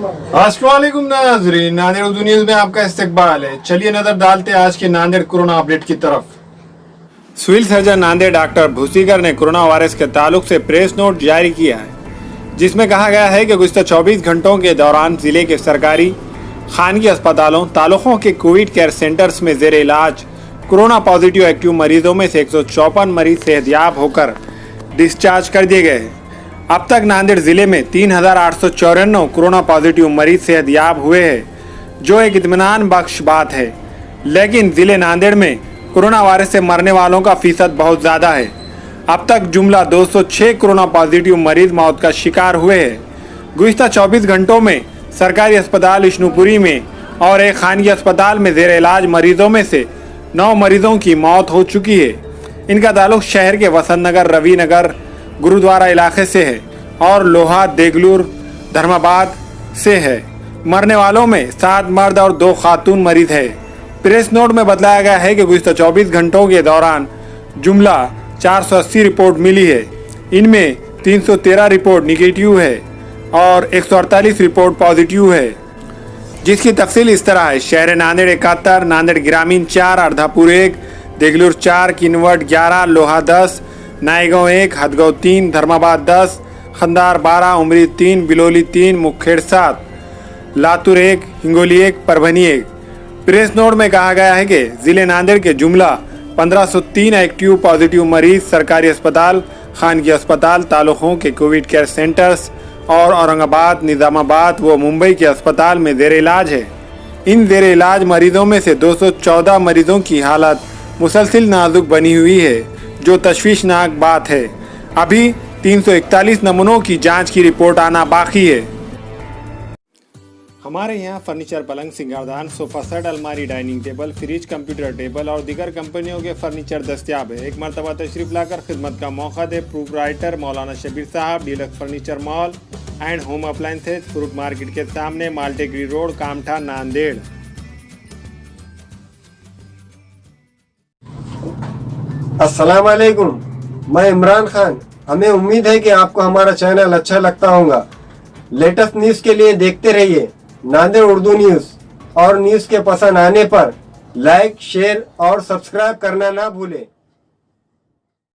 अस्सलामुअलैकुम नाज़रीन, नांदेड़ उर्दू न्यूज़ में आपका इस्तकबाल है। चलिए नजर डालते हैं आज के नांदेड़ कोरोना अपडेट की तरफ। सिविल सर्जन नांदेड़ डॉक्टर भूसीकर ने कोरोना वायरस के ताल्लुक से प्रेस नोट जारी किया है, जिसमें कहा गया है कि गुज़िश्ता 24 घंटों के दौरान जिले के सरकारी खानगी अस्पतालों तालुकों के कोविड केयर सेंटर्स में जेर इलाज कोरोना पॉजिटिव एक्टिव मरीजों में से 154 मरीज सेहतयाब होकर डिस्चार्ज कर दिए गए हैं। अब तक नांदेड़ जिले में 3,894 कोरोना पॉजिटिव मरीज सेहतयाब हुए हैं, जो एक इत्मीनान बख्श बात है। लेकिन जिले नांदेड़ में कोरोना वायरस से मरने वालों का फीसद बहुत ज़्यादा है। अब तक जुमला 206 कोरोना पॉजिटिव मरीज मौत का शिकार हुए हैं। गुज़िश्ता 24 घंटों में सरकारी अस्पताल विष्णुपुरी में और एक खानगी अस्पताल में जेर इलाज मरीजों में से 9 मरीजों की मौत हो चुकी है। इनका ताल्लुक शहर के वसंत नगर, रवि नगर, गुरुद्वारा इलाके से है और लोहा, देगलूर, धर्माबाद से है। मरने वालों में 7 मर्द और 2 खातून मरीज है। प्रेस नोट में बताया गया है कि गुज़िश्ता 24 घंटों के दौरान जुमला 480 रिपोर्ट मिली है। इनमें 313 रिपोर्ट निगेटिव है और 148 रिपोर्ट पॉजिटिव है, जिसकी तफसील इस तरह है। शहर नांदेड़ 71, नांदेड़ ग्रामीण 4, अर्धापुर 1, देगलूर 4, किनवट 11, लोहा 10, नायगांव 1, हदगांव 3, धर्माबाद 10, खंदार 12, उमरी 3, बिलोली 3, मुखेड़ 7, लातूर 1, हिंगोली 1, परभनी 1। प्रेस नोट में कहा गया है कि जिले नांदेड़ के जुमला 1503 एक्टिव पॉजिटिव मरीज सरकारी अस्पताल, खानगी अस्पताल, तालुकों के कोविड केयर सेंटर्स और औरंगाबाद, निजामाबाद व मुंबई के अस्पताल में जेर इलाज है। इन जेर इलाज मरीजों में से 214 मरीजों की हालत मुसलसिल नाजुक बनी हुई है, जो तशवीशनाक बात है। अभी 341 नमूनों की जांच की रिपोर्ट आना बाकी है। हमारे यहाँ फर्नीचर, पलंग, सिंगारदान, सोफा सेट, अलमारी, dining table, fridge, computer table और दीगर कंपनियों के फर्नीचर दस्तियाब है। एक मरतबा तशरीफ लाकर खिदमत का मौका दे। प्रोप्राइटर मौलाना शबीर साहब, deluxe furniture mall and home appliances, fruit market के सामने, माल्टेगरी रोड, कामठा, नांदेड़। अस्सलाम वालेकुम, मैं इमरान खान। हमें उम्मीद है कि आपको हमारा चैनल अच्छा लगता होगा। लेटेस्ट न्यूज़ के लिए देखते रहिए नांदेड़ उर्दू न्यूज़, और न्यूज़ के पसंद आने पर लाइक, शेयर और सब्सक्राइब करना ना भूलें।